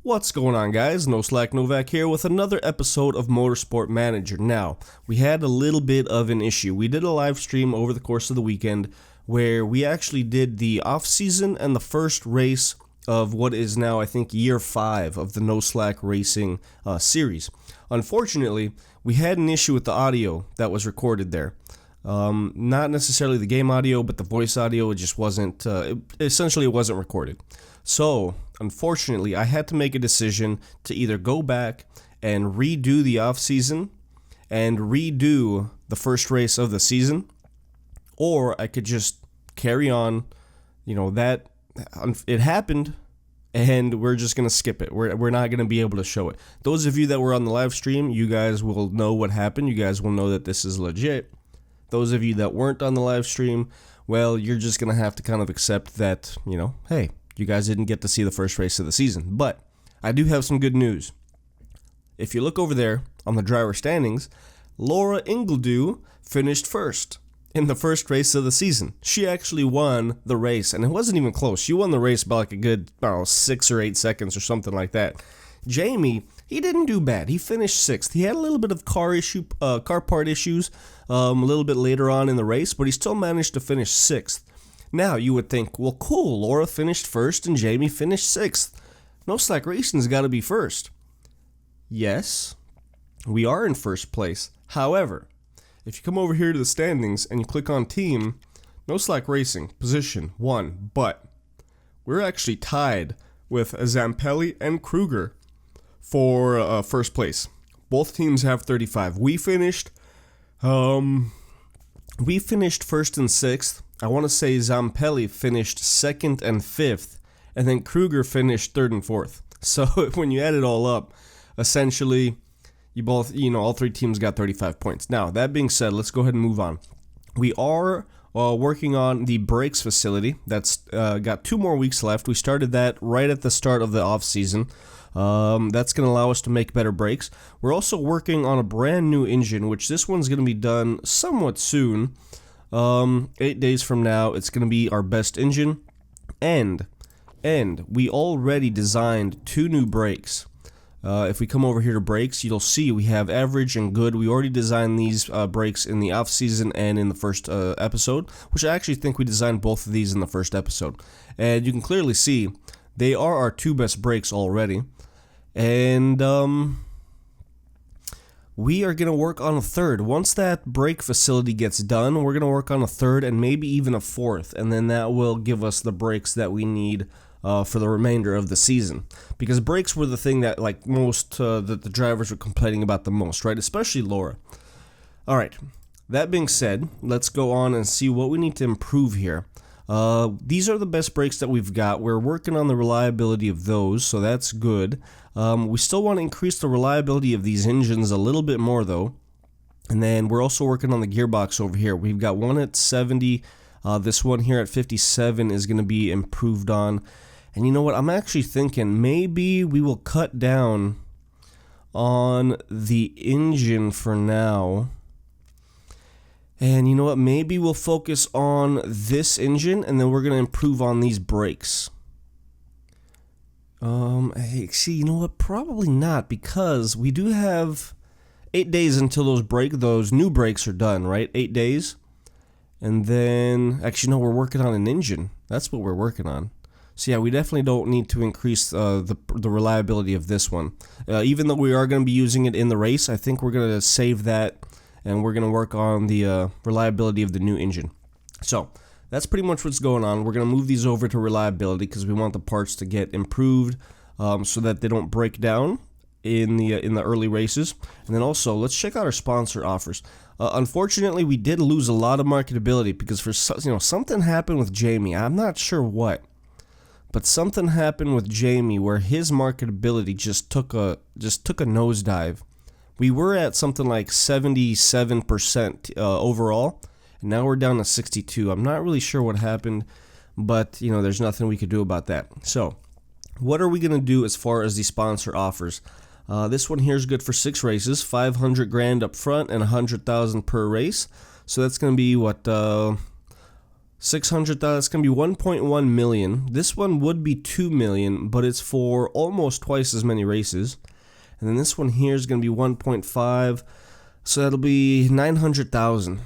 What's going on, guys? NoSlack Novak here with another episode of Motorsport Manager. Now, we had a little bit of an issue. We did a live stream over the course of the weekend where we actually did the off-season and the first race of what is now, I think, year 5 of the NoSlack Racing series. Unfortunately, we had an issue with the audio that was recorded there. Not necessarily the game audio, but the voice audio, it just wasn't, essentially it wasn't recorded. So, unfortunately, I had to make a decision to either go back and redo the off-season and redo the first race of the season, or I could just carry on, that it happened, and we're just going to skip it. We're not going to be able to show it. Those of you that were on the live stream, you guys will know what happened. You guys will know that this is legit. Those of you that weren't on the live stream, well, you're just going to have to kind of accept that, hey, you guys didn't get to see the first race of the season. But I do have some good news. If you look over there on the driver standings, Laura Ingledew finished first in the first race of the season. She actually won the race, and it wasn't even close. She won the race by like a good, 6 or 8 seconds or something like that. Jamie, he didn't do bad. He finished 6th. He had a little bit of car part issues a little bit later on in the race, but he still managed to finish 6th. Now, you would think, well, cool, Laura finished 1st and Jamie finished 6th. NoSlack Racing's got to be first. Yes, we are in first place. However, if you come over here to the standings and you click on team, NoSlack Racing, position 1, but we're actually tied with Zampelli and Kruger for first place. Both teams have 35. We finished 1st and 6th. I want to say Zampelli finished 2nd and 5th, and then Kruger finished 3rd and 4th. So when you add it all up, essentially, you both, all 3 teams got 35 points. Now, that being said, let's go ahead and move on. We are working on the brakes facility. That's got 2 more weeks left. We started that right at the start of the off-season. That's going to allow us to make better brakes. We're also working on a brand new engine, which this one's going to be done somewhat soon. 8 days from now, it's going to be our best engine, and we already designed 2 new brakes. If we come over here to brakes, you'll see we have average and good. We already designed these brakes in the off-season and in the first episode, which I actually think we designed both of these in the first episode. And you can clearly see they are our 2 best brakes already. And we are going to work on a 3rd. Once that brake facility gets done, we're going to work on a 3rd and maybe even a 4th, and then that will give us the brakes that we need for the remainder of the season. Because brakes were the thing that most that the drivers were complaining about the most, right? Especially Laura. All right. That being said, let's go on and see what we need to improve here. These are the best brakes that we've got. We're working on the reliability of those, so that's good. We still want to increase the reliability of these engines a little bit more, though. And then we're also working on the gearbox over here. We've got one at 70. This one here at 57 is going to be improved on. And you know what? I'm actually thinking maybe we will cut down on the engine for now. And you know what? Maybe we'll focus on this engine, and then we're going to improve on these brakes. Hey, see, you know what? Probably not, because we do have 8 days until those new brakes are done, right? 8 days. And then, actually, no, we're working on an engine. That's what we're working on. So yeah, we definitely don't need to increase the reliability of this one. Even though we are going to be using it in the race, I think we're going to save that, and we're going to work on the reliability of the new engine. So that's pretty much what's going on. We're going to move these over to reliability because we want the parts to get improved so that they don't break down in the early races. And then also, let's check out our sponsor offers. Unfortunately, we did lose a lot of marketability because something happened with Jamie. I'm not sure what, but something happened with Jamie where his marketability just took a nosedive. We were at something like 77% overall, and now we're down to 62. I'm not really sure what happened, but there's nothing we could do about that. So, what are we going to do as far as the sponsor offers? This one here is good for 6 races, $500,000 up front and $100,000 per race. So that's going to be what 600,000, that's going to be 1.1 million. This one would be 2 million, but it's for almost twice as many races. And then this one here is going to be 1.5, so that'll be 900,000. I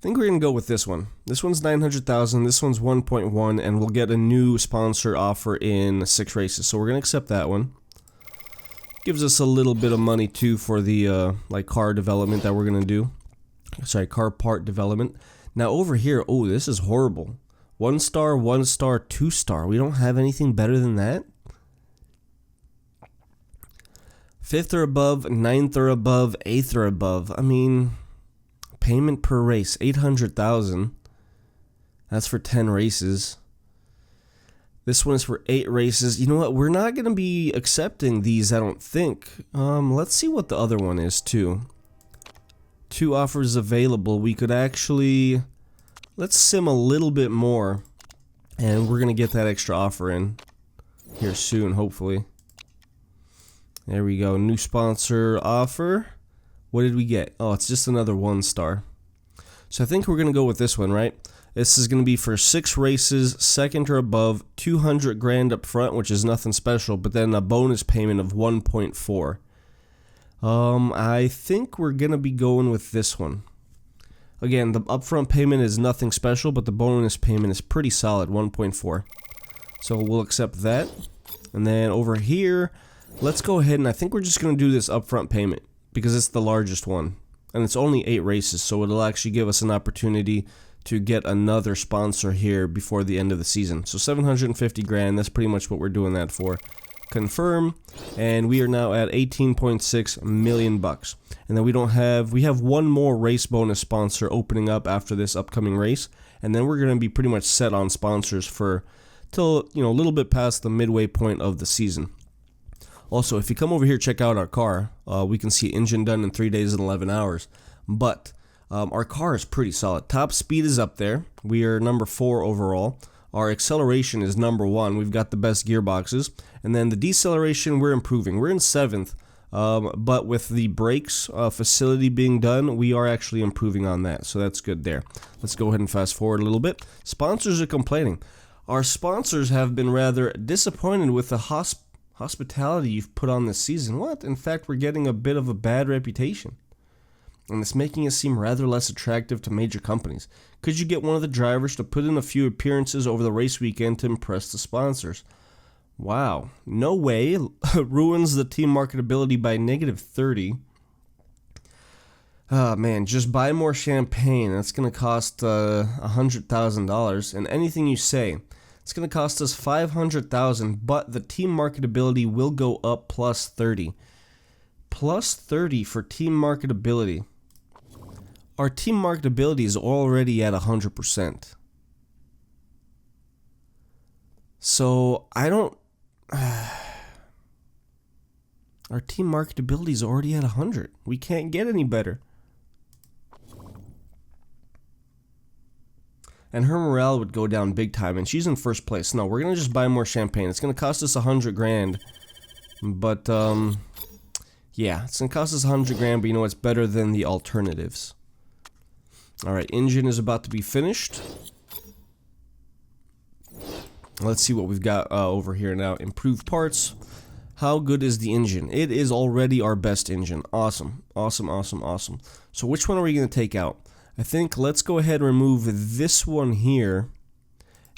think we're going to go with this one. This one's 900,000, this one's 1.1, and we'll get a new sponsor offer in 6 races. So we're going to accept that one. Gives us a little bit of money too for the like car development that we're going to do. Sorry, car part development. Now over here, oh, this is horrible. 1 star, 1 star, 2 star. We don't have anything better than that. 5th or above, 9th or above, 8th or above. I mean, payment per race, 800,000. That's for 10 races. This one is for 8 races. You know what? We're not going to be accepting these, I don't think. Let's see what the other one is too. 2 offers available. We could actually, let's sim a little bit more, and we're gonna get that extra offer in here soon, hopefully. There we go. New sponsor offer. What did we get? Oh, it's just another 1 star. So I think we're gonna go with this one, right? This is gonna be for 6 races, 2nd or above, 200 grand up front, which is nothing special, but then a bonus payment of 1.4. I think we're gonna be going with this one. Again, the upfront payment is nothing special, but the bonus payment is pretty solid, 1.4. So we'll accept that. And then over here, let's go ahead and I think we're just gonna do this upfront payment because it's the largest one. And it's only 8 races, so it'll actually give us an opportunity to get another sponsor here before the end of the season. So 750 grand, that's pretty much what we're doing that for. Confirm, and we are now at 18.6 million bucks. And then we have 1 more race bonus sponsor opening up after this upcoming race, and then we're going to be pretty much set on sponsors for till, you know, a little bit past the midway point of the season. Also, if you come over here, check out our car. We can see engine done in 3 days and 11 hours. But our car is pretty solid. Top speed is up there. We are number 4 overall. Our acceleration is number 1. We've got the best gearboxes. And then the deceleration, we're improving. We're in 7th. But with the brakes facility being done, we are actually improving on that. So that's good there. Let's go ahead and fast forward a little bit. Sponsors are complaining. Our sponsors have been rather disappointed with the hospitality you've put on this season. What? In fact, we're getting a bit of a bad reputation. And it's making us seem rather less attractive to major companies. Could you get one of the drivers to put in a few appearances over the race weekend to impress the sponsors? Wow, no way. Ruins the team marketability by -30. Oh man, just buy more champagne. That's going to cost $100,000. And anything you say, it's going to cost us $500,000, but the team marketability will go up +30. +30 for team marketability. Our team marketability is already at 100%. So I don't. Our team marketability is already at 100. We can't get any better. And her morale would go down big time, and she's in first place. No, we're gonna just buy more champagne. It's gonna cost us 100 grand, but yeah, it's gonna cost us 100 grand. But you know, it's better than the alternatives. All right, engine is about to be finished. Let's see what we've got over here now. Improved parts. How good is the engine? It is already our best engine. Awesome, awesome, awesome, awesome. So which one are we going to take out? I think let's go ahead and remove this one here,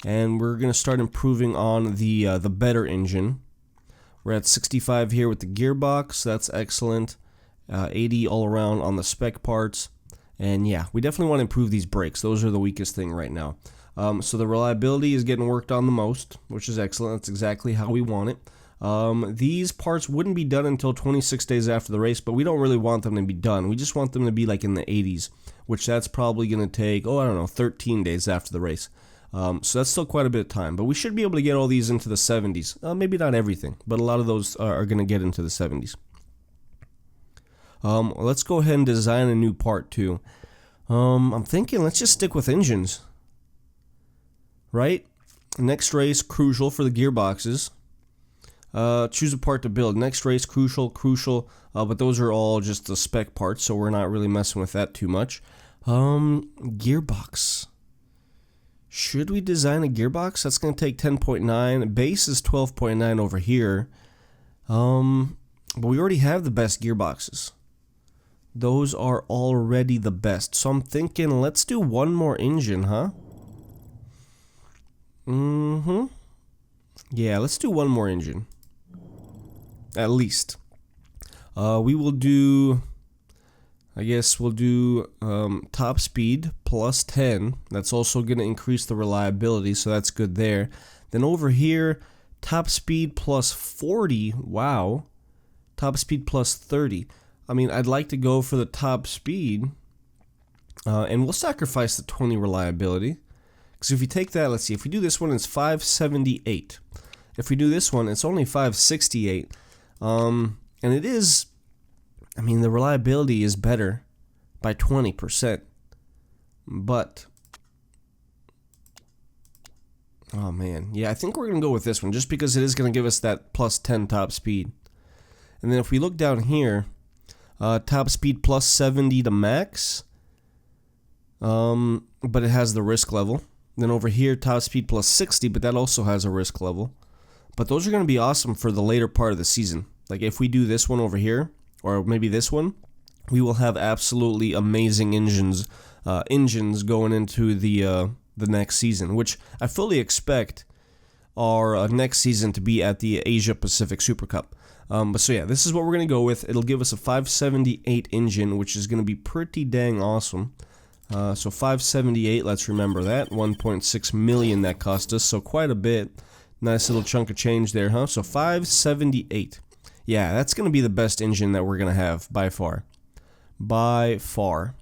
and we're going to start improving on the better engine. We're at 65 here with the gearbox. That's excellent. 80 all around on the spec parts. And yeah, we definitely want to improve these brakes. Those are the weakest thing right now. So the reliability is getting worked on the most, which is excellent. That's exactly how we want it. These parts wouldn't be done until 26 days after the race, but we don't really want them to be done. We just want them to be like in the 80s, which that's probably going to take, I don't know, 13 days after the race. So that's still quite a bit of time, but we should be able to get all these into the 70s. Maybe not everything, but a lot of those are going to get into the 70s. Let's go ahead and design a new part too. I'm thinking let's just stick with engines. Right? Next race, crucial for the gearboxes. Choose a part to build. Next race, crucial, but those are all just the spec parts, so we're not really messing with that too much. Gearbox. Should we design a gearbox? That's going to take 10.9. Base is 12.9 over here. But we already have the best gearboxes. Those are already the best. So I'm thinking, let's do one more engine, huh? Yeah, let's do one more engine. At least. We will do... I guess we'll do top speed plus 10. That's also going to increase the reliability, so that's good there. Then over here, top speed plus 40. Wow. Top speed plus 30. I mean, I'd like to go for the top speed. And we'll sacrifice the 20 reliability. Because if you take that, let's see. If we do this one, it's 578. If we do this one, it's only 568. And it is... I mean, the reliability is better by 20%, but, oh man, yeah, I think we're going to go with this one, just because it is going to give us that plus 10 top speed. And then if we look down here, top speed plus 70 to max, but it has the risk level. Then over here, top speed plus 60, but that also has a risk level. But those are going to be awesome for the later part of the season. Like if we do this one over here, or maybe this one, we will have absolutely amazing engines going into the next season, which I fully expect our next season to be at the Asia Pacific Supercup. But so yeah, this is what we're going to go with. It'll give us a 578 engine, which is going to be pretty dang awesome. So 578, let's remember that. 1.6 million that cost us, so quite a bit. Nice little chunk of change there, huh? So 578. Yeah, that's going to be the best engine that we're going to have, by far. By far.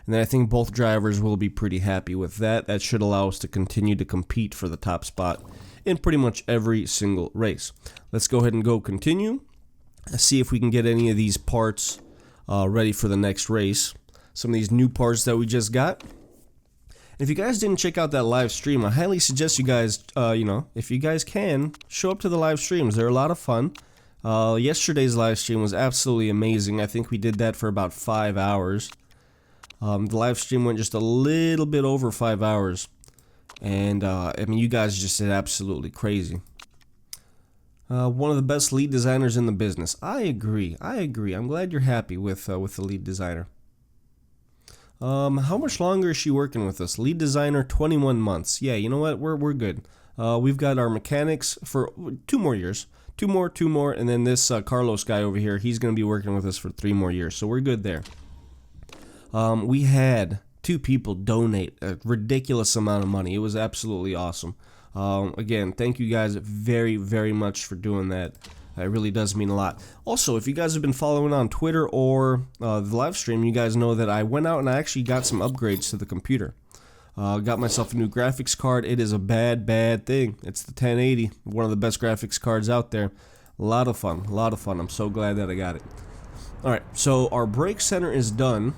And then I think both drivers will be pretty happy with that. That should allow us to continue to compete for the top spot in pretty much every single race. Let's go ahead and go continue. Let's see if we can get any of these parts ready for the next race. Some of these new parts that we just got. If you guys didn't check out that live stream, I highly suggest you guys, if you guys can, show up to the live streams. They're a lot of fun. Yesterday's live stream was absolutely amazing. I think we did that for about 5 hours. The live stream went just a little bit over 5 hours. And, I mean, you guys just did absolutely crazy. One of the best lead designers in the business. I agree. I'm glad you're happy with the lead designer. How much longer is she working with us? Lead designer, 21 months. Yeah, you know what? We're good. We've got our mechanics for 2 more years. Two more, and then this Carlos guy over here, he's going to be working with us for 3 more years, so we're good there. We had 2 people donate a ridiculous amount of money. It was absolutely awesome. Again, thank you guys very, very much for doing that. It really does mean a lot. Also, if you guys have been following on Twitter or the live stream, you guys know that I went out and I actually got some upgrades to the computer. Got myself a new graphics card. It is a bad thing. It's the 1080, one of the best graphics cards out there. A lot of fun. I'm so glad that I got it. Alright, so our brake center is done.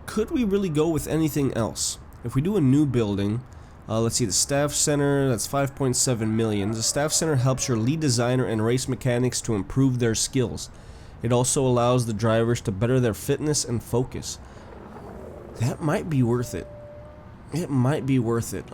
Could we really go with anything else? If we do a new building, let's see, the staff center, that's 5.7 million. The staff center helps your lead designer and race mechanics to improve their skills. It also allows the drivers to better their fitness and focus. That might be worth it. It might be worth it.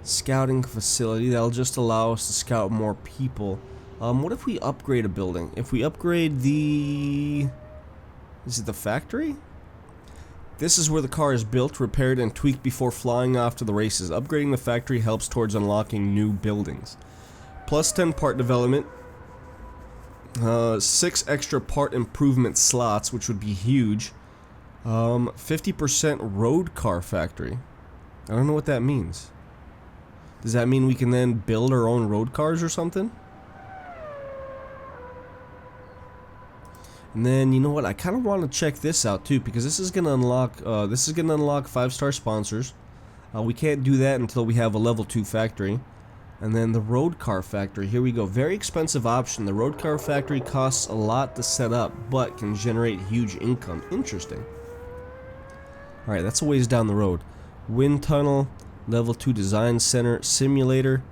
Scouting facility, that'll just allow us to scout more people. What if we upgrade a building? If we upgrade the... Is it the factory? This is where the car is built, repaired, and tweaked before flying off to the races. Upgrading the factory helps towards unlocking new buildings. Plus 10 part development. 6 extra part improvement slots, which would be huge. 50% road car factory. I don't know what that means. Does that mean we can then build our own road cars or something? And then, you know what, I kind of want to check this out too, because this is going to unlock 5-star sponsors. We can't do that until we have a level 2 factory. And then the road car factory, here we go. Very expensive option. The road car factory costs a lot to set up, but can generate huge income. Interesting. Alright, that's a ways down the road. Wind tunnel, level 2 design center, simulator,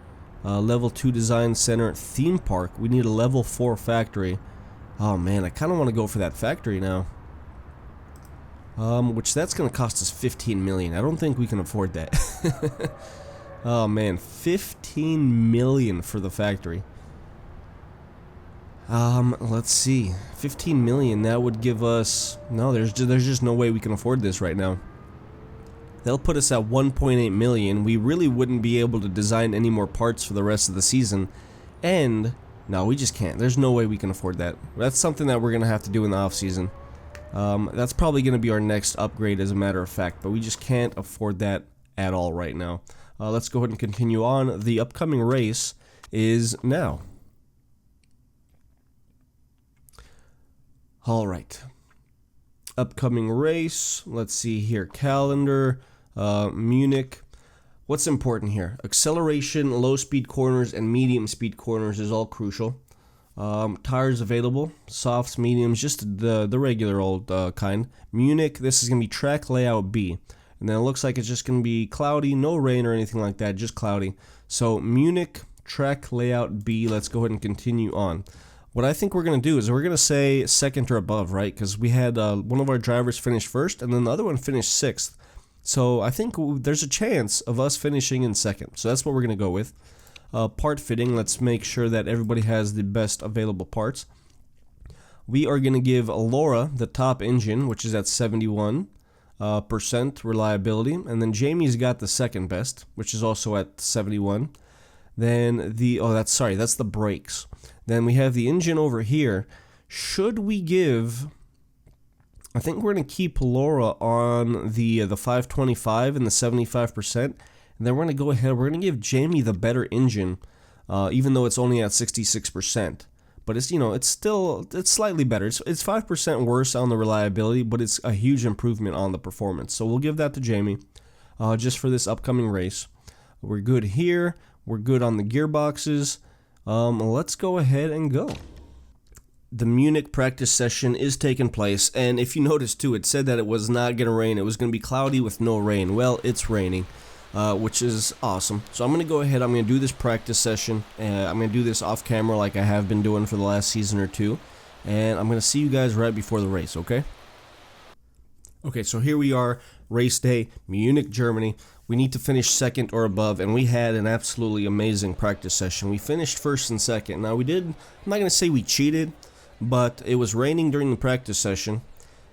level 2 design center, theme park. We need a level 4 factory. Oh man, I kind of want to go for that factory now. which that's going to cost us 15 million. I don't think we can afford that. Oh man, 15 million for the factory. Let's see. 15 million, that would give us... No, there's just no way we can afford this right now. That'll put us at 1.8 million. We really wouldn't be able to design any more parts for the rest of the season. And, no, we just can't. There's no way we can afford that. That's something that we're going to have to do in the off-season. That's probably going to be our next upgrade as a matter of fact, but we just can't afford that at all right now. Let's go ahead and continue on. The upcoming race is now. Alright. Upcoming race. Let's see here. Calendar. Munich. What's important here? Acceleration, low speed corners, and medium speed corners is all crucial. Tires available. Softs, mediums, just the regular old kind. Munich, this is going to be track layout B. And then it looks like it's just going to be cloudy, no rain or anything like that, just cloudy. So Munich, track layout B, let's go ahead and continue on. What I think we're going to do is we're going to say second or above, right? Because we had one of our drivers finish first and then the other one finished sixth. So I think there's a chance of us finishing in second. So that's what we're going to go with. Part fitting, let's make sure that everybody has the best available parts. We are going to give Laura the top engine, which is at 71%. Reliability, and then Jamie's got the second best, which is also at 71. Then that's the brakes. Then we have the engine over here. Should we give... I think we're going to keep Laura on the 525 and the 75%, and then we're going to go ahead, we're going to give Jamie the better engine, even though it's only at 66%. But it's, it's slightly better. It's 5% worse on the reliability, but it's a huge improvement on the performance. So we'll give that to Jamie, just for this upcoming race. We're good here. We're good on the gearboxes. Let's go ahead and go. The Munich practice session is taking place, and if you notice too, it said that it was not going to rain. It was going to be cloudy with no rain. Well, it's raining. Which is awesome. So I'm going to go ahead, I'm going to do this practice session, and I'm going to do this off camera like I have been doing for the last season or two, and I'm going to see you guys right before the race, okay? Okay, so here we are, race day, Munich, Germany. We need to finish second or above, and we had an absolutely amazing practice session. We finished first and second. Now I'm not going to say we cheated, but it was raining during the practice session,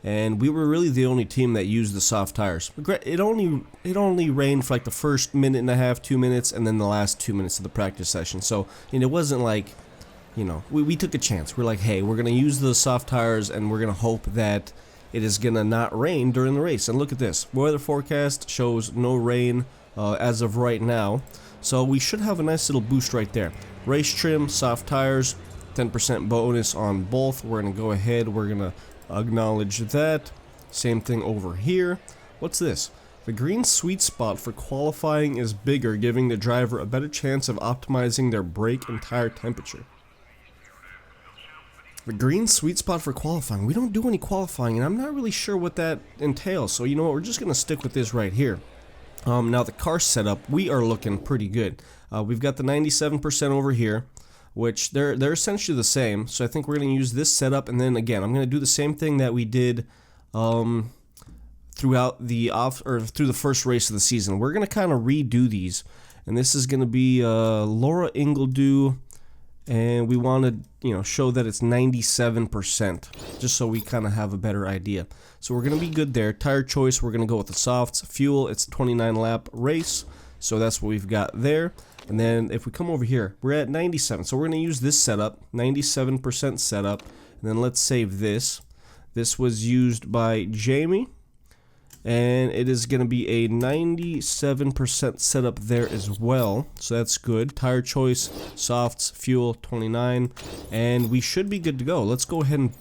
and we were really the only team that used the soft tires. It only rained for like the first minute and a half, 2 minutes, and then the last 2 minutes of the practice session. So, and it wasn't like, we took a chance. We're like, hey, we're going to use the soft tires, and we're going to hope that it is going to not rain during the race. And look at this. Weather forecast shows no rain as of right now. So we should have a nice little boost right there. Race trim, soft tires, 10% bonus on both. We're going to go ahead. We're going to acknowledge that. Same thing over here. What's this? The green sweet spot for qualifying is bigger, giving the driver a better chance of optimizing their brake and tire temperature. The green sweet spot for qualifying. We don't do any qualifying, and I'm not really sure what that entails. So you know what? We're just going to stick with this right here. Now the car setup, we are looking pretty good. We've got the 97% over here, which they're essentially the same. So I think we're going to use this setup, and then again, I'm going to do the same thing that we did throughout through the first race of the season. We're going to kind of redo these, and this is going to be Laura Ingledew, and we want to show that it's 97%, just so we kind of have a better idea. So we're going to be good there. Tire choice, we're going to go with the softs. Fuel, it's a 29 lap race, so that's what we've got there. And then if we come over here, we're at 97. So we're going to use this setup, 97% setup. And then let's save this. This was used by Jamie. And it is going to be a 97% setup there as well. So that's good. Tire choice, softs, fuel, 29. And we should be good to go. Let's go ahead and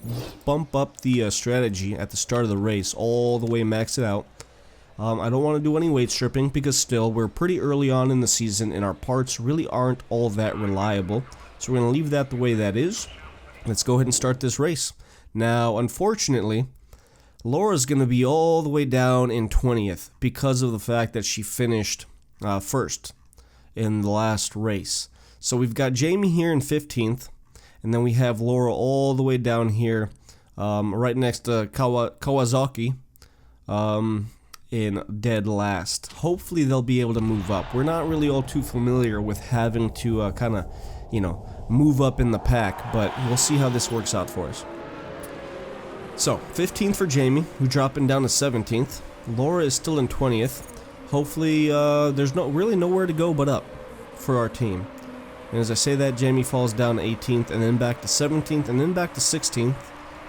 bump up the strategy at the start of the race. All the way max it out. I don't want to do any weight stripping because still we're pretty early on in the season and our parts really aren't all that reliable. So we're going to leave that the way that is. Let's go ahead and start this race. Now, unfortunately, Laura's going to be all the way down in 20th because of the fact that she finished first in the last race. So we've got Jamie here in 15th, and then we have Laura all the way down here right next to Kawasaki. in dead last. Hopefully they'll be able to move up. We're not really all too familiar with having to kind of, you know, move up in the pack, but we'll see how this works out for us. So, 15th for Jamie, who's dropping down to 17th. Laura is still in 20th. Hopefully, there's really nowhere to go but up for our team. And as I say that, Jamie falls down to 18th, and then back to 17th, and then back to 16th,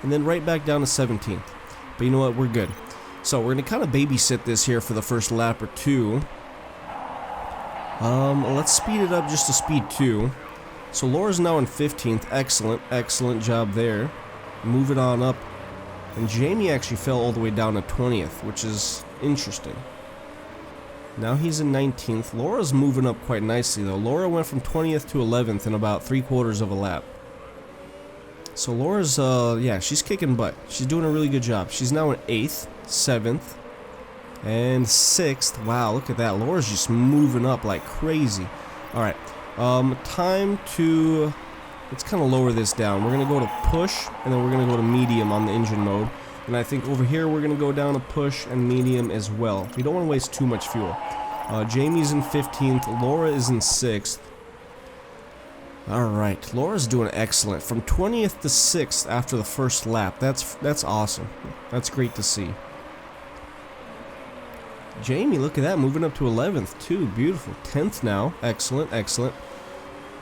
and then right back down to 17th. But you know what? We're good. So we're going to kind of babysit this here for the first lap or two. Let's speed it up just to speed 2. So Laura's now in 15th. Excellent, excellent job there. Move it on up. And Jamie actually fell all the way down to 20th, which is interesting. Now he's in 19th. Laura's moving up quite nicely though. Laura went from 20th to 11th in about 3/4 of a lap. So Laura's, yeah, she's kicking butt. She's doing a really good job. She's now in 8th, 7th, and 6th. Wow, look at that. Laura's just moving up like crazy. Alright, time to... let's kind of lower this down. We're going to go to push, and then we're going to go to medium on the engine mode. And I think over here we're going to go down to push and medium as well. We don't want to waste too much fuel. Jamie's in 15th. Laura is in 6th. Alright, Laura's doing excellent. From 20th to 6th after the first lap. That's awesome. That's great to see. Jamie, look at that, moving up to 11th too. Beautiful. 10th now. Excellent, excellent.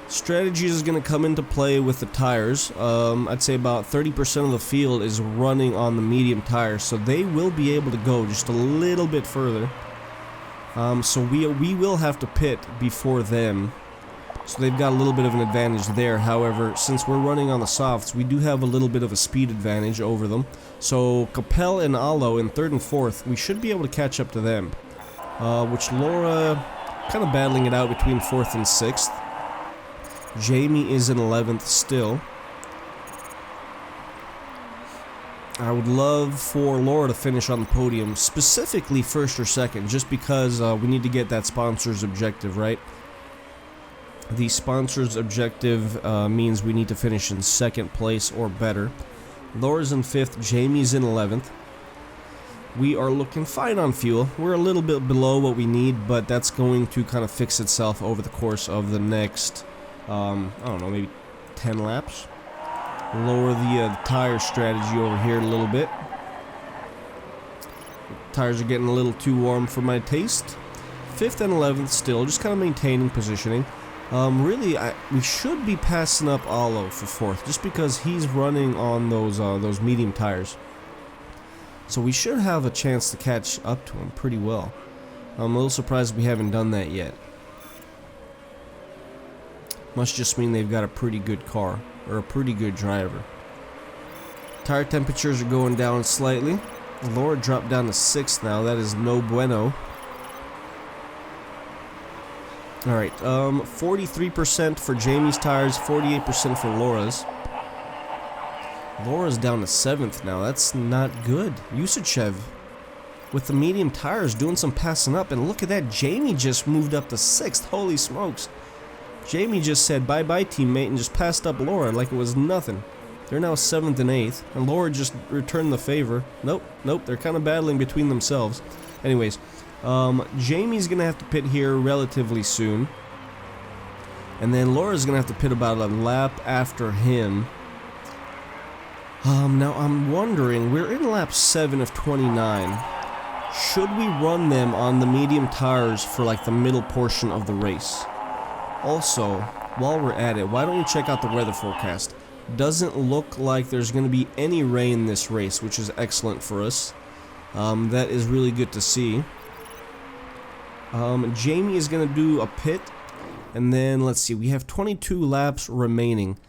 Strategies is going to come into play with the tires. I'd say about 30% of the field is running on the medium tires, so they will be able to go just a little bit further. So we will have to pit before them. So they've got a little bit of an advantage there. However, since we're running on the softs, we do have a little bit of a speed advantage over them. So Capel and Alo in 3rd and 4th, we should be able to catch up to them. Which Laura kind of battling it out between 4th and 6th. Jamie is in 11th still. I would love for Laura to finish on the podium, specifically 1st or 2nd, just because we need to get that sponsor's objective, right? The sponsor's objective means we need to finish in 2nd place or better. Laura's in 5th, Jamie's in 11th. We are looking fine on fuel. We're a little bit below what we need, but that's going to kind of fix itself over the course of the next, I don't know, maybe 10 laps. Lower the tire strategy over here a little bit. Tires are getting a little too warm for my taste. 5th and 11th still, just kind of maintaining positioning. Really, we should be passing up Alo for 4th, just because he's running on those medium tires. So we should have a chance to catch up to him pretty well. I'm a little surprised we haven't done that yet. Must just mean they've got a pretty good car, or a pretty good driver. Tire temperatures are going down slightly. Laura dropped down to 6th now. That is no bueno. Alright, 43% for Jamie's tires, 48% for Laura's. Laura's down to 7th now. That's not good. Yusuchev with the medium tires doing some passing up. And look at that. Jamie just moved up to 6th. Holy smokes. Jamie just said bye-bye, teammate, and just passed up Laura like it was nothing. They're now 7th and 8th. And Laura just returned the favor. Nope. They're kind of battling between themselves. Anyways, Jamie's going to have to pit here relatively soon. And then Laura's going to have to pit about a lap after him. Now I'm wondering, we're in lap 7 of 29. Should we run them on the medium tires for like the middle portion of the race? Also, while we're at it, why don't we check out the weather forecast? Doesn't look like there's going to be any rain this race, which is excellent for us. That is really good to see. Jamie is going to do a pit, and then let's see, we have 22 laps remaining.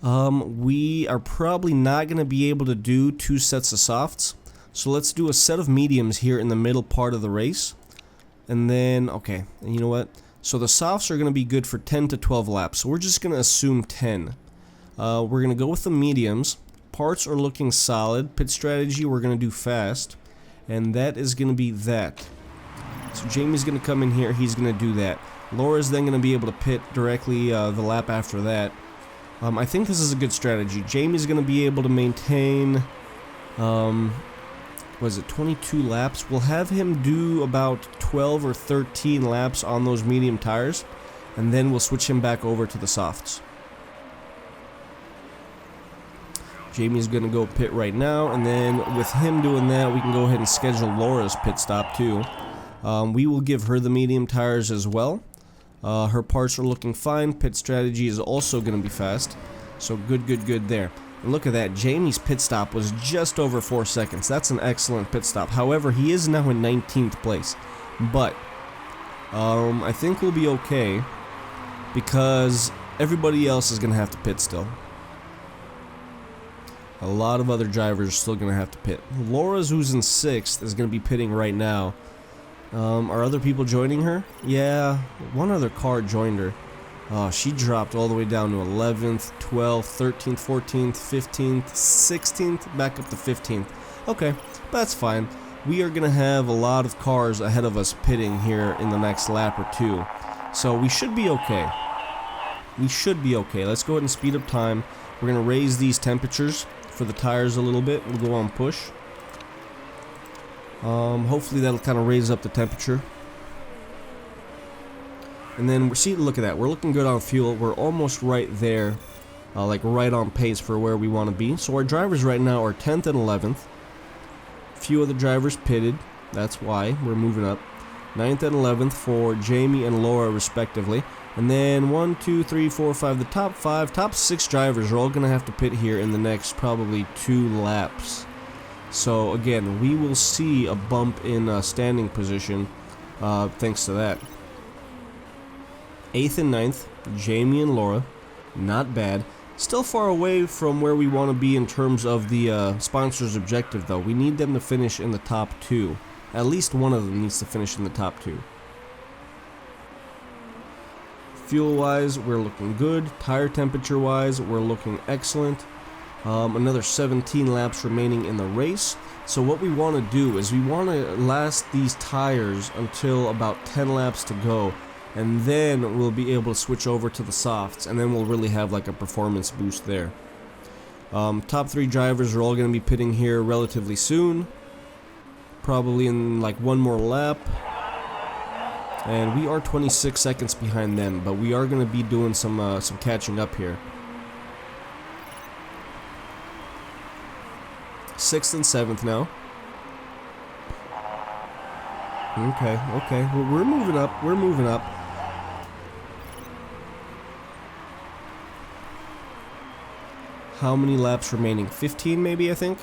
We are probably not going to be able to do 2 sets of softs, so let's do a set of mediums here in the middle part of the race. And then, okay, and you know what? So the softs are going to be good for 10 to 12 laps, so we're just going to assume 10. We're going to go with the mediums. Parts are looking solid. Pit strategy, we're going to do fast. And that is going to be that. So Jamie's going to come in here. He's going to do that. Laura's then going to be able to pit directly the lap after that. I think this is a good strategy. Jamie's going to be able to maintain... well, was it 22 laps? We'll have him do about 12 or 13 laps on those medium tires, and then we'll switch him back over to the softs. Jamie's going to go pit right now, and then with him doing that, we can go ahead and schedule Laura's pit stop too. We will give her the medium tires as well. Her parts are looking fine. Pit strategy is also going to be fast. So good there. And look at that. Jamie's pit stop was just over 4 seconds. That's an excellent pit stop. However, he is now in 19th place. But I think we'll be okay because everybody else is going to have to pit still. A lot of other drivers are still going to have to pit. Laura's, who's in 6th, is going to be pitting right now. Are other people joining her? Yeah, one other car joined her. Oh, she dropped all the way down to 11th, 12th, 13th, 14th, 15th, 16th, back up to 15th. Okay, that's fine. We are going to have a lot of cars ahead of us pitting here in the next lap or two. So we should be okay. We should be okay. Let's go ahead and speed up time. We're going to raise these temperatures for the tires a little bit. We'll go on push. Hopefully that'll kind of raise up the temperature. And then look at that. We're looking good on fuel. We're almost right there, like right on pace for where we want to be. So our drivers right now are 10th and 11th. Few of the drivers pitted. That's why we're moving up. 9th and 11th for Jamie and Laura respectively. And then 1, 2, 3, 4, 5. The top 5, top 6 drivers are all going to have to pit here in the next probably 2 laps. So again, we will see a bump in standing position thanks to that. 8th and 9th, Jamie and Laura, not bad. Still far away from where we want to be in terms of the sponsor's objective though. We need them to finish in the top 2. At least one of them needs to finish in the top 2. Fuel wise, we're looking good. Tire temperature wise, we're looking excellent. Another 17 laps remaining in the race. So what we want to do is we want to last these tires until about 10 laps to go, and then we'll be able to switch over to the softs, and then we'll really have like a performance boost there. Top 3 drivers are all going to be pitting here relatively soon, probably in like one more lap, and we are 26 seconds behind them, but we are going to be doing some catching up here. 6th and 7th now. Okay. We're moving up. We're moving up. How many laps remaining? 15 maybe, I think.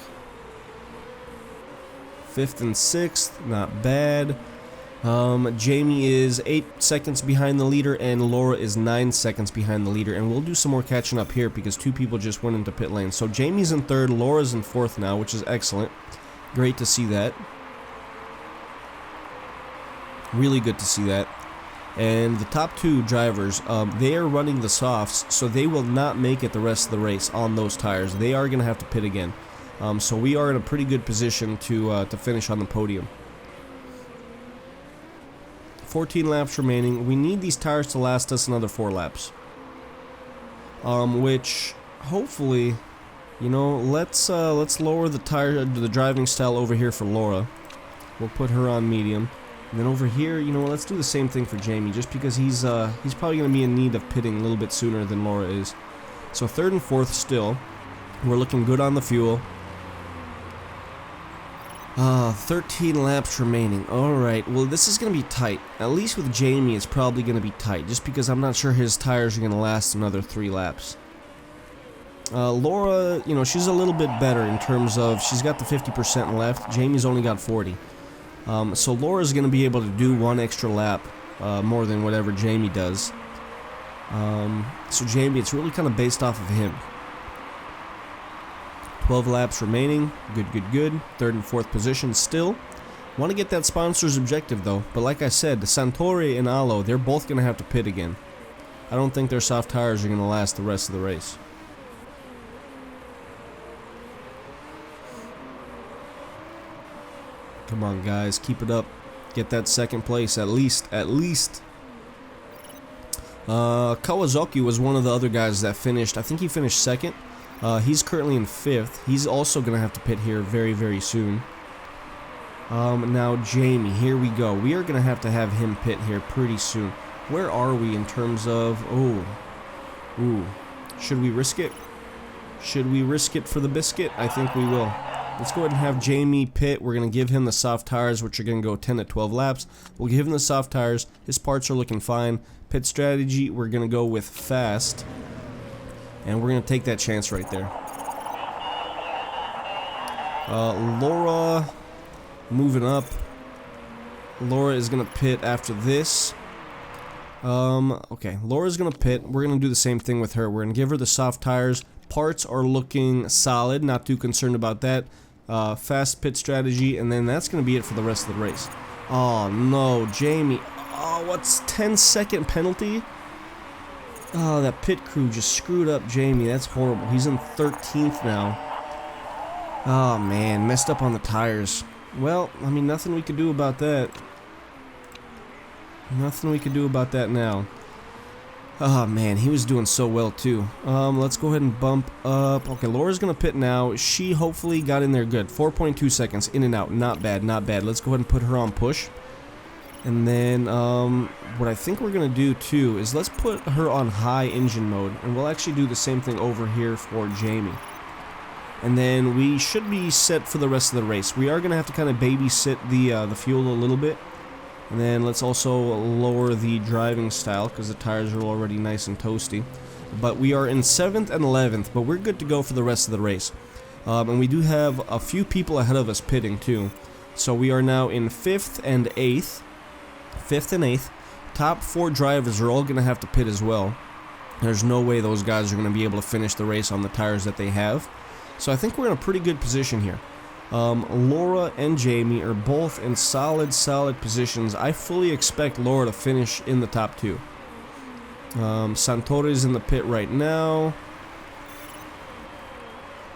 5th and 6th. Not bad. Jamie is 8 seconds behind the leader, and Laura is 9 seconds behind the leader, and we'll do some more catching up here because 2 people just went into pit lane. So Jamie's in 3rd, Laura's in 4th now, which is excellent. Great to see that. Really good to see that. And the top 2 drivers, they are running the softs, so they will not make it the rest of the race on those tires. They are going to have to pit again. So we are in a pretty good position to finish on the podium. 14 laps remaining. We need these tires to last us another 4 laps. Which hopefully, you know, let's lower the driving style over here for Laura. We'll put her on medium. And then over here, you know, let's do the same thing for Jamie, just because he's probably going to be in need of pitting a little bit sooner than Laura is. So 3rd and 4th still. We're looking good on the fuel. 13 laps remaining. Alright, well this is going to be tight. At least with Jamie it's probably going to be tight, just because I'm not sure his tires are going to last another 3 laps. Laura, you know, she's a little bit better in terms of she's got the 50% left. Jamie's only got 40. So Laura's going to be able to do 1 extra lap more than whatever Jamie does. So Jamie, it's really kind of based off of him. 12 laps remaining. Good. 3rd and 4th position still. Want to get that sponsor's objective though. But like I said, the Santori and Alo, they're both going to have to pit again. I don't think their soft tires are going to last the rest of the race. Come on guys, keep it up. Get that 2nd place at least. Kawasaki was one of the other guys that finished. I think he finished 2nd. He's currently in 5th. He's also going to have to pit here very, very soon. Now Jamie, here we go. We are going to have him pit here pretty soon. Where are we in terms of... Ooh. Should we risk it? Should we risk it for the biscuit? I think we will. Let's go ahead and have Jamie pit. We're going to give him the soft tires, which are going to go 10 to 12 laps. We'll give him the soft tires. His parts are looking fine. Pit strategy, we're going to go with fast. And we're going to take that chance right there. Laura, moving up. Laura is going to pit after this. Okay, Laura's going to pit. We're going to do the same thing with her. We're going to give her the soft tires. Parts are looking solid. Not too concerned about that. Fast pit strategy, and then that's going to be it for the rest of the race. Oh, no, Jamie. Oh, what's 10-second penalty? Oh, that pit crew just screwed up Jamie. That's horrible. He's in 13th now. Oh, man, messed up on the tires. Well, I mean, nothing we could do about that. Nothing we could do about that now. Oh, man, he was doing so well, too. Let's go ahead and bump up. Okay, Laura's going to pit now. She hopefully got in there good. 4.2 seconds, in and out. Not bad, not bad. Let's go ahead and put her on push. And then, what I think we're going to do, too, is let's put her on high engine mode. And we'll actually do the same thing over here for Jamie. And then we should be set for the rest of the race. We are going to have to kind of babysit the fuel a little bit. And then let's also lower the driving style because the tires are already nice and toasty. But we are in 7th and 11th, but we're good to go for the rest of the race. And we do have a few people ahead of us pitting too. So we are now in 5th and 8th. 5th and 8th. Top 4 drivers are all going to have to pit as well. There's no way those guys are going to be able to finish the race on the tires that they have. So I think we're in a pretty good position here. Laura and Jamie are both in solid positions. I fully expect Laura to finish in the top 2. Santore is in the pit right now.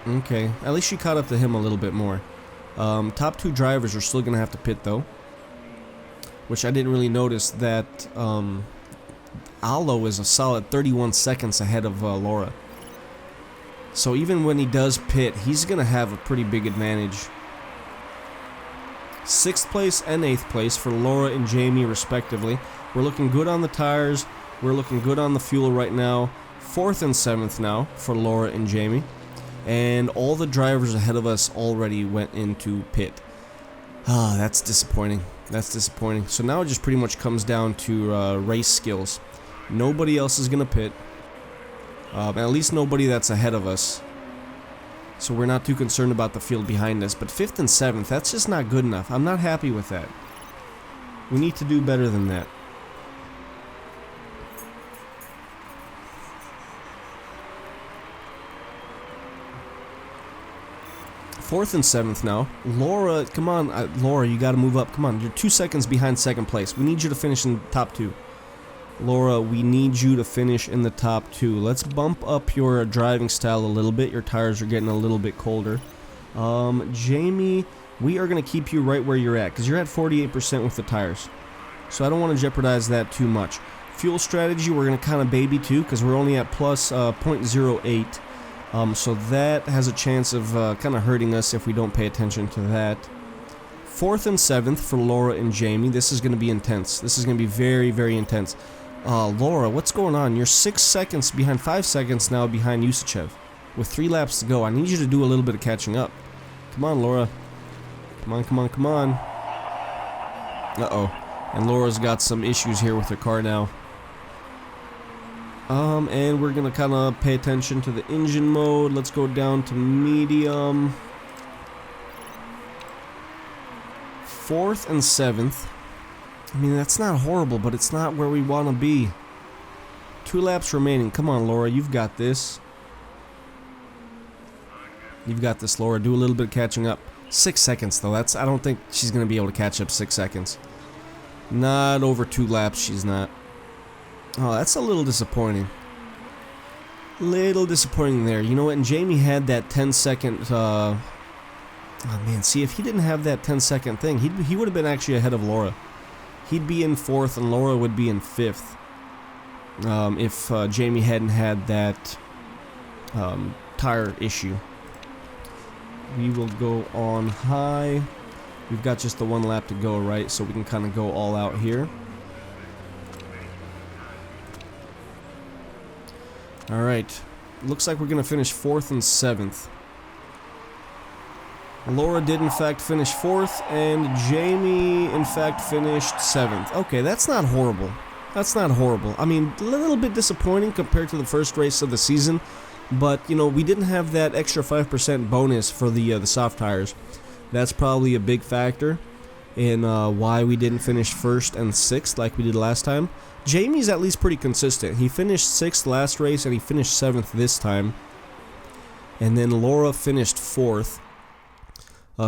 Okay, at least she caught up to him a little bit more. Top 2 drivers are still going to have to pit though. Which I didn't really notice that Aldo is a solid 31 seconds ahead of Laura. So even when he does pit, he's going to have a pretty big advantage. 6th place and 8th place for Laura and Jamie respectively. We're looking good on the tires. We're looking good on the fuel right now. 4th and 7th now for Laura and Jamie. And all the drivers ahead of us already went into pit. Ah, that's disappointing. That's disappointing. So now it just pretty much comes down to race skills. Nobody else is going to pit. At least nobody that's ahead of us. So we're not too concerned about the field behind us. But 5th and 7th, that's just not good enough. I'm not happy with that. We need to do better than that. Fourth and 7th now. Laura, come on. Laura, you got to move up. Come on. You're 2 seconds behind 2nd place. We need you to finish in the top 2. Laura, we need you to finish in the top 2. Let's bump up your driving style a little bit. Your tires are getting a little bit colder. Jamie, we are going to keep you right where you're at because you're at 48% with the tires. So I don't want to jeopardize that too much. Fuel strategy, we're going to kind of baby too because we're only at plus 0.08. So that has a chance of kind of hurting us if we don't pay attention to that. 4th and 7th for Laura and Jamie. This is going to be intense. This is going to be very, very intense. Laura, what's going on? You're 6 seconds behind, 5 seconds now behind Yusuchev. With 3 laps to go. I need you to do a little bit of catching up. Come on, Laura. Come on, come on, come on. Uh-oh. And Laura's got some issues here with her car now. And we're going to kind of pay attention to the engine mode. Let's go down to medium. 4th and 7th. I mean, that's not horrible, but it's not where we want to be. 2 laps remaining. Come on, Laura. You've got this. You've got this, Laura. Do a little bit of catching up. 6 seconds, though. I don't think she's going to be able to catch up 6 seconds. Not over 2 laps, she's not. Oh, that's a little disappointing. Little disappointing there. You know what? And Jamie had that 10-second... Oh, man. See, if he didn't have that 10-second thing, he would have been actually ahead of Laura. He'd be in 4th and Laura would be in 5th. If Jamie hadn't had that tire issue. We will go on high. We've got just the 1 lap to go, right? So we can kind of go all out here. Alright. Looks like we're going to finish 4th and 7th. Laura did in fact finish 4th, and Jamie in fact finished 7th. Okay, that's not horrible. That's not horrible. I mean, a little bit disappointing compared to the first race of the season, but, you know, we didn't have that extra 5% bonus for the soft tires. That's probably a big factor in why we didn't finish 1st and 6th like we did last time. Jamie's at least pretty consistent. He finished 6th last race, and he finished 7th this time. And then Laura finished 4th.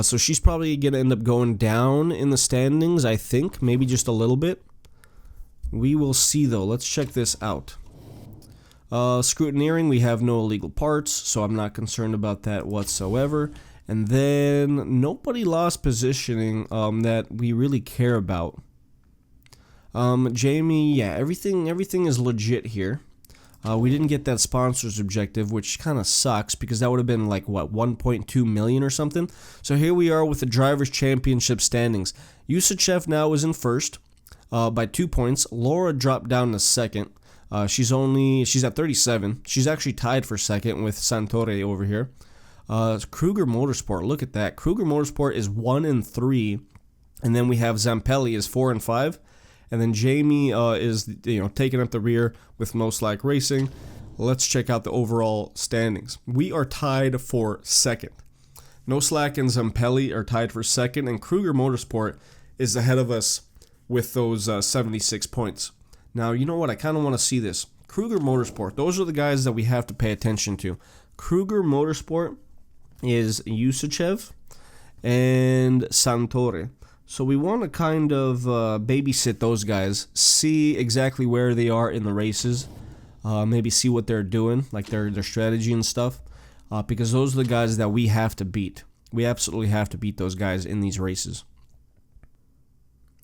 So she's probably going to end up going down in the standings, I think. Maybe just a little bit. We will see, though. Let's check this out. Scrutineering, we have no illegal parts, so I'm not concerned about that whatsoever. And then nobody lost positioning that we really care about. Jamie, yeah, everything is legit here. We didn't get that sponsor's objective, which kind of sucks because that would have been like, what, 1.2 million or something? So here we are with the Drivers' Championship standings. Yusuchev now is in 1st by 2 points. Laura dropped down to 2nd. She's at 37. She's actually tied for 2nd with Santore over here. Kruger Motorsport, look at that. Kruger Motorsport is 1 and 3, and then we have Zampelli is 4 and 5. And then Jamie is, taking up the rear with NoSlack Racing. Let's check out the overall standings. We are tied for 2nd. NoSlack and Zampelli are tied for 2nd, and Kruger Motorsport is ahead of us with those 76 points. Now, you know what? I kind of want to see this. Kruger Motorsport, those are the guys that we have to pay attention to. Kruger Motorsport is Yusuchev and Santore. So we want to kind of babysit those guys, see exactly where they are in the races, maybe see what they're doing, like their strategy and stuff, because those are the guys that we have to beat. We absolutely have to beat those guys in these races.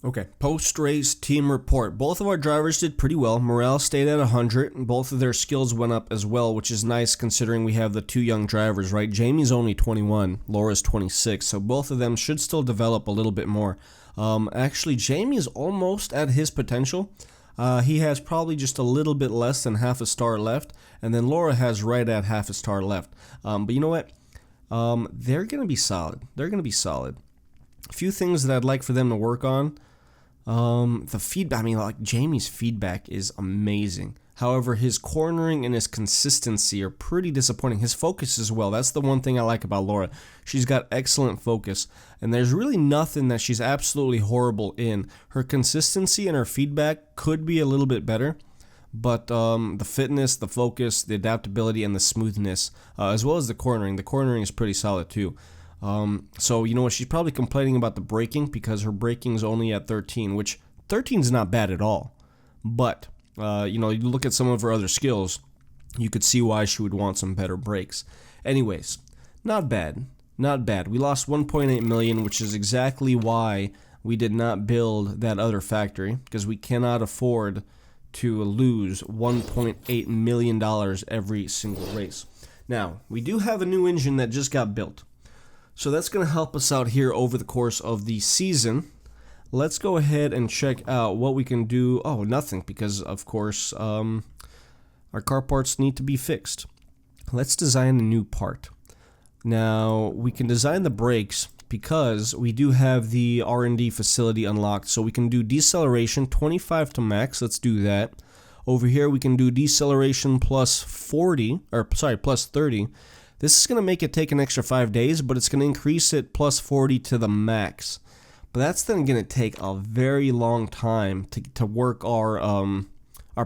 Okay, post-race team report. Both of our drivers did pretty well. Morale stayed at 100, and both of their skills went up as well, which is nice considering we have the 2 young drivers, right? Jamie's only 21, Laura's 26, so both of them should still develop a little bit more. Actually, Jamie is almost at his potential. He has probably just a little bit less than half a star left, and then Laura has right at half a star left. But you know what? They're going to be solid. They're going to be solid. A few things that I'd like for them to work on. The feedback, I mean, like, Jamie's feedback is amazing. However, his cornering and his consistency are pretty disappointing. His focus as well. That's the one thing I like about Laura. She's got excellent focus, and there's really nothing that she's absolutely horrible in. Her consistency and her feedback could be a little bit better, but the fitness, the focus, the adaptability, and the smoothness, as well as the cornering. The cornering is pretty solid too. So, you know what, she's probably complaining about the braking because her braking's only at 13, which 13 is not bad at all. But, you look at some of her other skills, you could see why she would want some better brakes. Anyways, not bad. Not bad. We lost 1.8 million, which is exactly why we did not build that other factory, because we cannot afford to lose $1.8 million every single race. Now, we do have a new engine that just got built. So that's going to help us out here over the course of the season. Let's go ahead and check out what we can do. Oh, nothing, because, of course, our car parts need to be fixed. Let's design a new part. Now, we can design the brakes because we do have the R&D facility unlocked. So we can do deceleration 25 to max. Let's do that. Over here, we can do deceleration plus 30. This is going to make it take an extra 5 days, but it's going to increase it plus 40 to the max. But that's then going to take a very long time to work our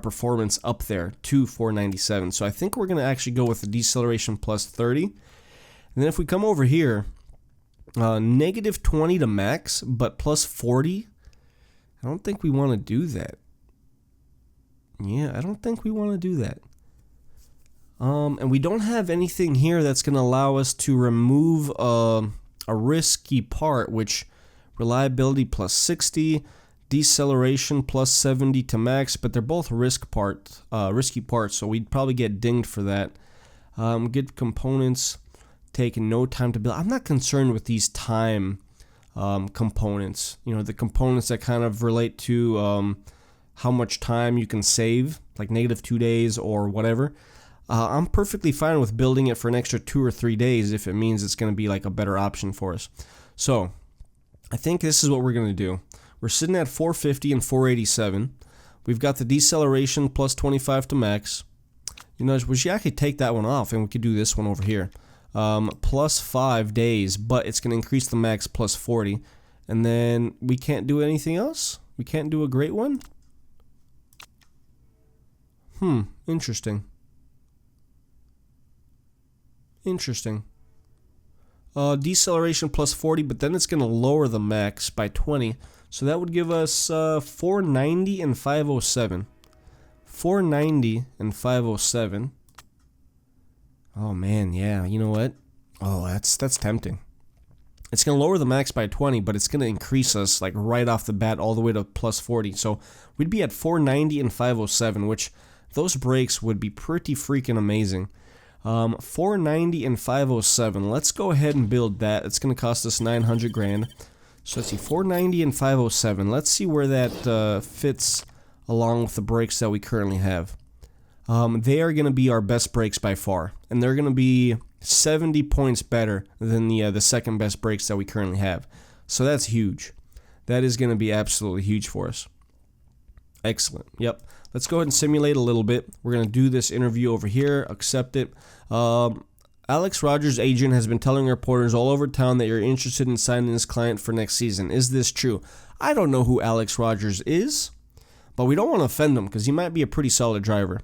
performance up there to 497. So I think we're going to actually go with the deceleration plus 30. And then if we come over here, negative 20 to max, but plus 40, I don't think we want to do that. Yeah, I don't think we want to do that. And we don't have anything here that's going to allow us to remove a risky part, which reliability plus 60, deceleration plus 70 to max, but they're both risky parts, so we'd probably get dinged for that. Good components, taking no time to build. I'm not concerned with these time components. You know, the components that kind of relate to how much time you can save, like -2 days or whatever. I'm perfectly fine with building it for an extra 2 or 3 days if it means it's going to be like a better option for us. So I think this is what we're going to do. We're sitting at 450 and 487. We've got the deceleration plus 25 to max. You know, we should actually take that one off and we could do this one over here. Plus 5 days, but it's going to increase the max plus 40. And then we can't do anything else? We can't do a great one? Interesting. Interesting. Deceleration plus 40, but then it's going to lower the max by 20. So that would give us 490 and 507. 490 and 507. Oh man, yeah, you know what? Oh, that's tempting. It's going to lower the max by 20, but it's going to increase us like right off the bat all the way to plus 40. So we'd be at 490 and 507, which those brakes would be pretty freaking amazing. 490 and 507. Let's go ahead and build that. It's going to cost us 900 grand. So let's see, 490 and 507. Let's see where that fits along with the brakes that we currently have. They are going to be our best brakes by far, and they're going to be 70 points better than the second best brakes that we currently have. So that's huge. That is going to be absolutely huge for us. Excellent. Yep. Let's go ahead and simulate a little bit. We're going to do this interview over here. Accept it. Alex Rogers' agent has been telling reporters all over town that you're interested in signing this client for next season. Is this true? I don't know who Alex Rogers is, but we don't want to offend him because he might be a pretty solid driver.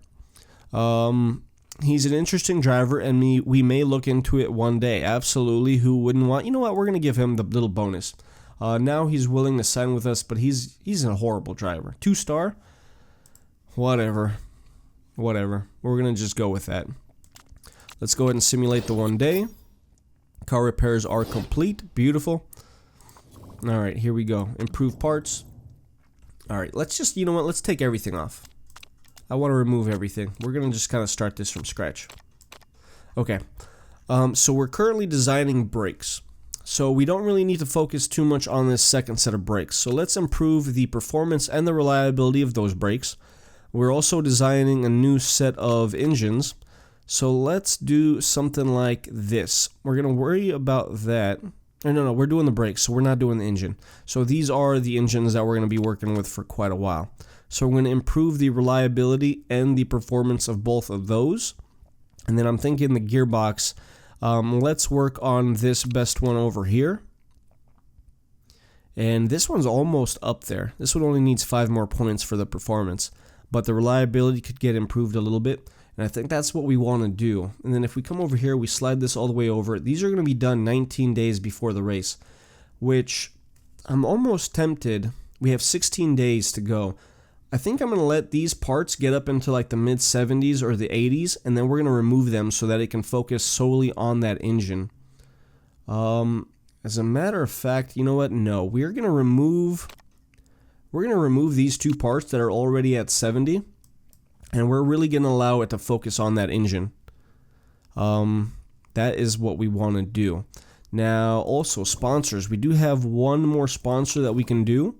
He's an interesting driver, and we may look into it one day. Absolutely. Who wouldn't want? You know what? We're going to give him the little bonus. Now he's willing to sign with us, but he's a horrible driver. 2-star? Whatever. We're going to just go with that. Let's go ahead and simulate the 1 day. Car repairs are complete. Beautiful. All right, here we go. Improve parts. All right, let's just, you know what? Let's take everything off. I want to remove everything. We're going to just kind of start this from scratch. Okay. So we're currently designing brakes. So we don't really need to focus too much on this second set of brakes. So let's improve the performance and the reliability of those brakes. We're also designing a new set of engines. So let's do something like this. We're going to worry about that. No, we're doing the brakes, so we're not doing the engine. So these are the engines that we're going to be working with for quite a while. So we're going to improve the reliability and the performance of both of those. And then I'm thinking the gearbox. Let's work on this best one over here. And this one's almost up there. This one only needs 5 more points for the performance. But the reliability could get improved a little bit. And I think that's what we want to do. And then if we come over here, we slide this all the way over. These are going to be done 19 days before the race, which I'm almost tempted. We have 16 days to go. I think I'm going to let these parts get up into like the mid 70s or the 80s, and then we're going to remove them so that it can focus solely on that engine. As a matter of fact, you know what? No, we're going to remove these 2 parts that are already at 70. And we're really going to allow it to focus on that engine. That is what we want to do. Now, also, sponsors. We do have one more sponsor that we can do.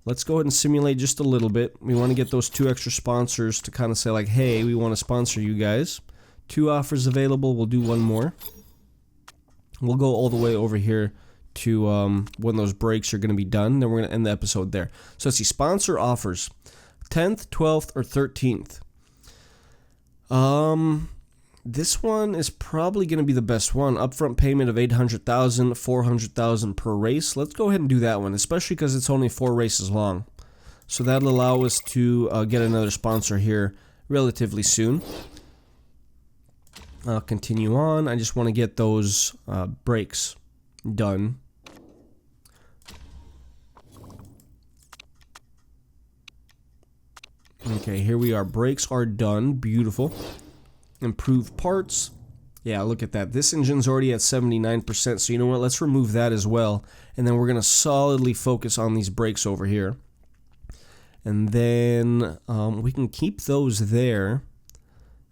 Let's go ahead and simulate just a little bit. We want to get those 2 extra sponsors to kind of say like, hey, we want to sponsor you guys. 2 offers available. We'll do one more. We'll go all the way over here to when those brakes are going to be done. Then we're going to end the episode there. So let's see. Sponsor offers. 10th, 12th, or 13th. This one is probably going to be the best one. Upfront payment of 800,000, 400,000 per race. Let's go ahead and do that one, especially because it's only 4 races long. So that'll allow us to get another sponsor here relatively soon. I'll continue on. I just want to get those brakes done. Okay, here we are. Brakes are done. Beautiful. Improve parts. Yeah, look at that. This engine's already at 79%, so you know what? Let's remove that as well. And then we're going to solidly focus on these brakes over here. And then we can keep those there.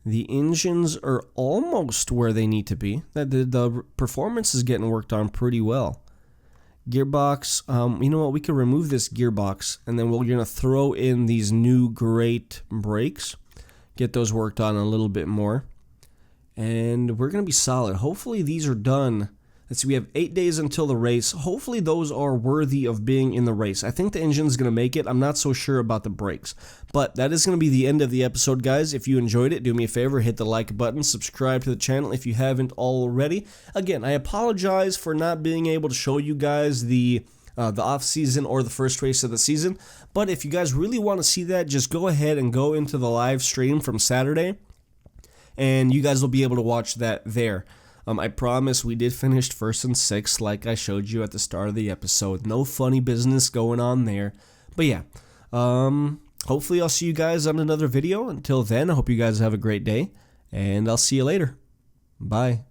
The engines are almost where they need to be. The performance is getting worked on pretty well. Gearbox, you know what, we can remove this gearbox, and then we're going to throw in these new great brakes, get those worked on a little bit more, and we're going to be solid. Hopefully these are done. Let's see, we have 8 days until the race. Hopefully those are worthy of being in the race. I think the engine's going to make it. I'm not so sure about the brakes. But that is going to be the end of the episode, guys. If you enjoyed it, do me a favor, hit the like button, subscribe to the channel if you haven't already. Again, I apologize for not being able to show you guys the off-season or the first race of the season. But if you guys really want to see that, just go ahead and go into the live stream from Saturday, and you guys will be able to watch that there. I promise we did finish 1st and 6th like I showed you at the start of the episode. No funny business going on there. But yeah, hopefully I'll see you guys on another video. Until then, I hope you guys have a great day, and I'll see you later. Bye.